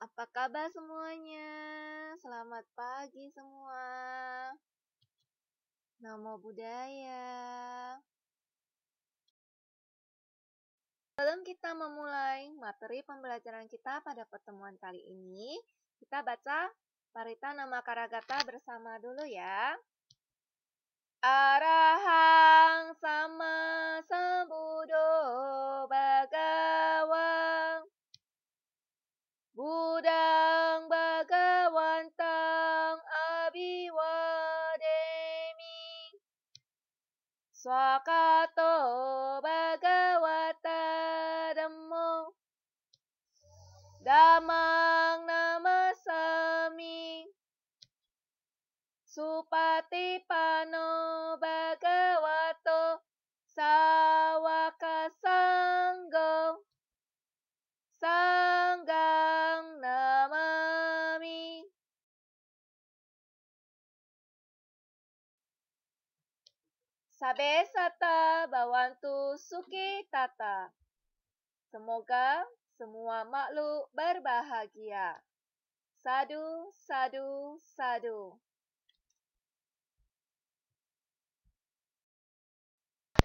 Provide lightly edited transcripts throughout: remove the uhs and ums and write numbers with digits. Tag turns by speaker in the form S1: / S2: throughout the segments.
S1: Apa kabar semuanya? Selamat pagi semua. Namo Buddhaya. Sebelum kita memulai materi pembelajaran kita pada pertemuan kali ini, kita baca Parita Namakaragata bersama dulu ya. Arahang sama sambuddho bhagava Buddhang Bhagawantang Abhiwademi Swakato Bhagavata Dhammo Dhammang Namasami Supatipano Bhagavato Sawaka Sanggo Sanggang namami. Sabe sata bawantu suki tata. Semoga semua makhluk berbahagia. Sadu, sadu, sadu.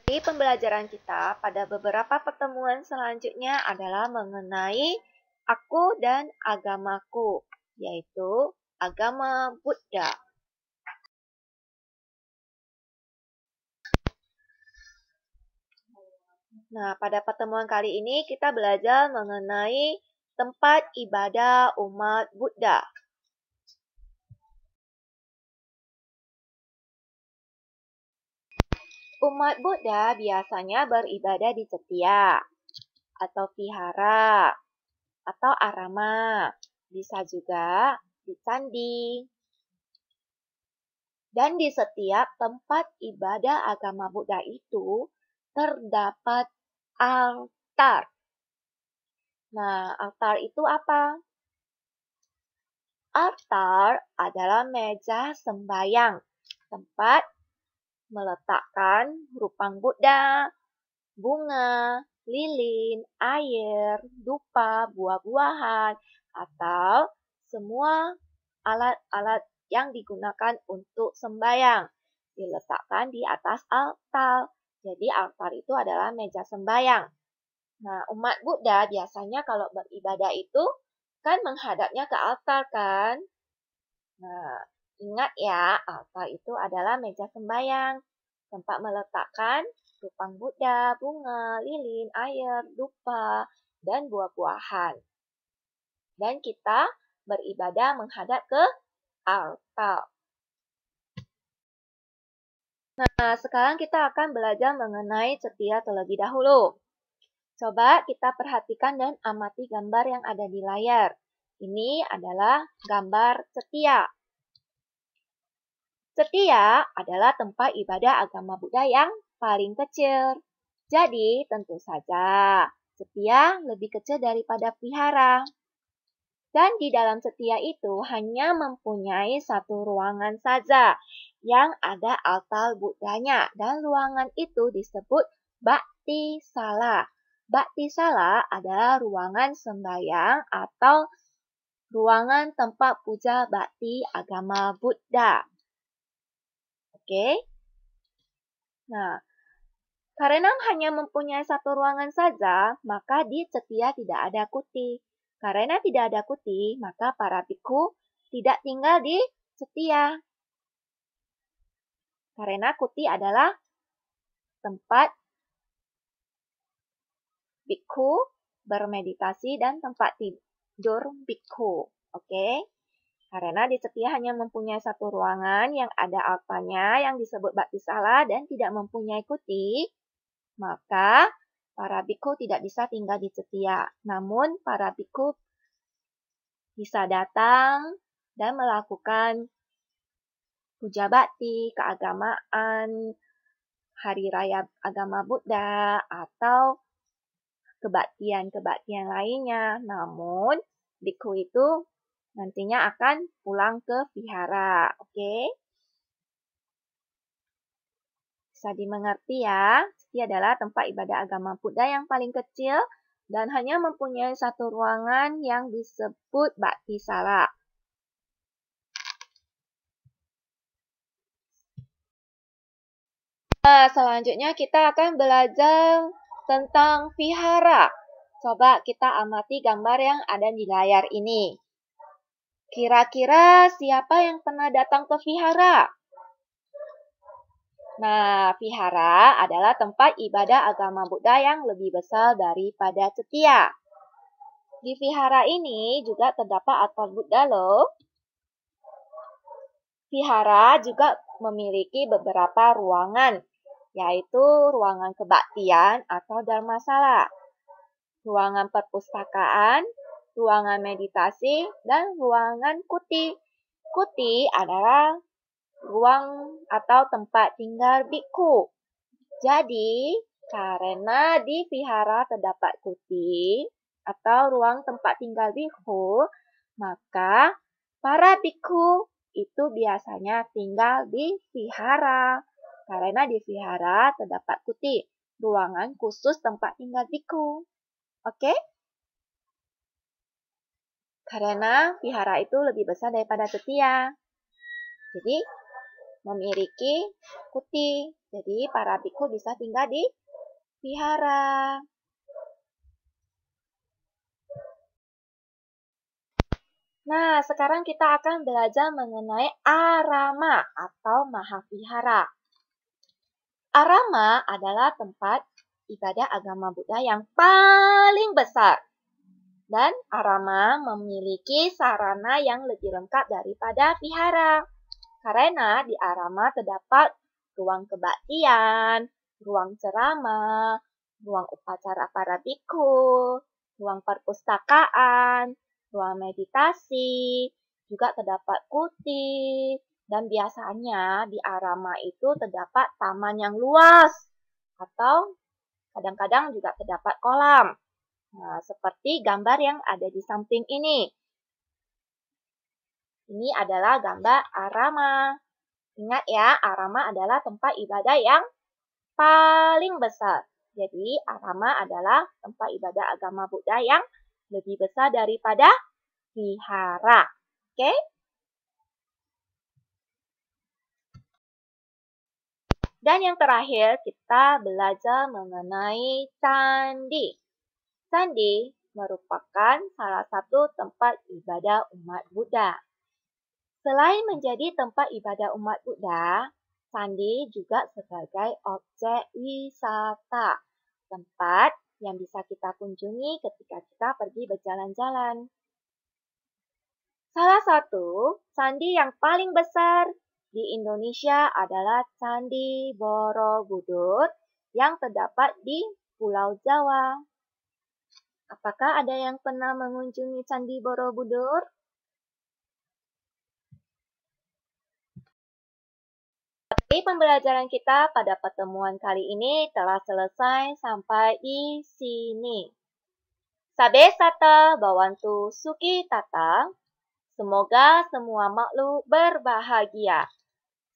S1: Di pembelajaran kita pada beberapa pertemuan selanjutnya adalah mengenai aku dan agamaku, yaitu agama Buddha. Nah, pada pertemuan kali ini kita belajar mengenai tempat ibadah umat Buddha. Umat Buddha biasanya beribadah di cetia, atau vihara, atau arama. Bisa juga di candi. Dan di setiap tempat ibadah agama Buddha itu terdapat altar. Nah, altar itu apa? Altar adalah meja sembahyang, tempat meletakkan rupang Buddha, bunga, lilin, air, dupa, buah-buahan, atau semua alat-alat yang digunakan untuk sembahyang diletakkan di atas altar. Jadi altar itu adalah meja sembahyang. Nah, umat Buddha biasanya kalau beribadah itu kan menghadapnya ke altar kan? Nah, ingat ya, altar itu adalah meja sembahyang, tempat meletakkan rupang Buddha, bunga, lilin, air, dupa, dan buah-buahan. Dan kita beribadah menghadap ke altar. Nah, sekarang kita akan belajar mengenai cetia terlebih dahulu. Coba kita perhatikan dan amati gambar yang ada di layar. Ini adalah gambar cetia. Cetia adalah tempat ibadah agama Buddha yang paling kecil. Jadi, tentu saja, cetia lebih kecil daripada vihara. Dan di dalam cetia itu hanya mempunyai satu ruangan saja yang ada altar Buddhanya. Dan ruangan itu disebut Bhakti Sala. Bhakti Sala adalah ruangan sembahyang atau ruangan tempat puja bakti agama Buddha. Oke? Nah, karena hanya mempunyai satu ruangan saja, maka di cetia tidak ada kuti. Karena tidak ada kuti, maka para bhikkhu tidak tinggal di cetia. Karena kuti adalah tempat bhikkhu bermeditasi dan tempat tidur bhikkhu. Oke? Karena di cetia hanya mempunyai satu ruangan yang ada altarnya yang disebut Bhakti Sala dan tidak mempunyai kuti, maka para bhikkhu tidak bisa tinggal di cetia. Namun para bhikkhu bisa datang dan melakukan puja bakti, keagamaan, hari raya agama Buddha, atau kebaktian-kebaktian lainnya. Namun bhikkhu itu nantinya akan pulang ke vihara. Oke? Bisa dimengerti ya, cetia adalah tempat ibadah agama Buddha yang paling kecil dan hanya mempunyai satu ruangan yang disebut Bhattisala. Selanjutnya kita akan belajar tentang vihara. Coba kita amati gambar yang ada di layar ini. Kira-kira siapa yang pernah datang ke vihara? Nah, vihara adalah tempat ibadah agama Buddha yang lebih besar daripada cetia. Di vihara ini juga terdapat atap Buddha loh. Vihara juga memiliki beberapa ruangan, yaitu ruangan kebaktian atau dharmasala, ruangan perpustakaan, ruangan meditasi, dan ruangan kuti. Kuti adalah ruang atau tempat tinggal bikku. Jadi, karena di vihara terdapat kuti atau ruang tempat tinggal bikku, maka para bikku itu biasanya tinggal di vihara. Karena di vihara terdapat kuti, ruangan khusus tempat tinggal bikku. Oke? Karena vihara itu lebih besar daripada cetia. Jadi, memiliki kuti. Jadi, para bikku bisa tinggal di vihara. Nah, sekarang kita akan belajar mengenai arama atau mahavihara. Arama adalah tempat ibadah agama Buddha yang paling besar. Dan arama memiliki sarana yang lebih lengkap daripada vihara. Karena di arama terdapat ruang kebaktian, ruang ceramah, ruang upacara para bikku, ruang perpustakaan, ruang meditasi, juga terdapat kuti, dan biasanya di arama itu terdapat taman yang luas, atau kadang-kadang juga terdapat kolam. Nah, seperti gambar yang ada di samping ini. Ini adalah gambar arama. Ingat ya, arama adalah tempat ibadah yang paling besar. Jadi, arama adalah tempat ibadah agama Buddha yang lebih besar daripada vihara. Oke? Dan yang terakhir, kita belajar mengenai candi. Candi merupakan salah satu tempat ibadah umat Buddha. Selain menjadi tempat ibadah umat Buddha, candi juga sebagai objek wisata, tempat yang bisa kita kunjungi ketika kita pergi berjalan-jalan. Salah satu candi yang paling besar di Indonesia adalah Candi Borobudur yang terdapat di Pulau Jawa. Apakah ada yang pernah mengunjungi Candi Borobudur? Oke, pembelajaran kita pada pertemuan kali ini telah selesai sampai di sini. Sabe sata bawantu suki tata. Semoga semua makhluk berbahagia.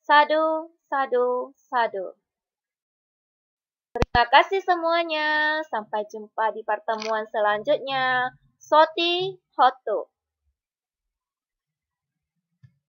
S1: Sadu, sadu, sadu. Terima kasih semuanya. Sampai jumpa di pertemuan selanjutnya. Soti Hotu.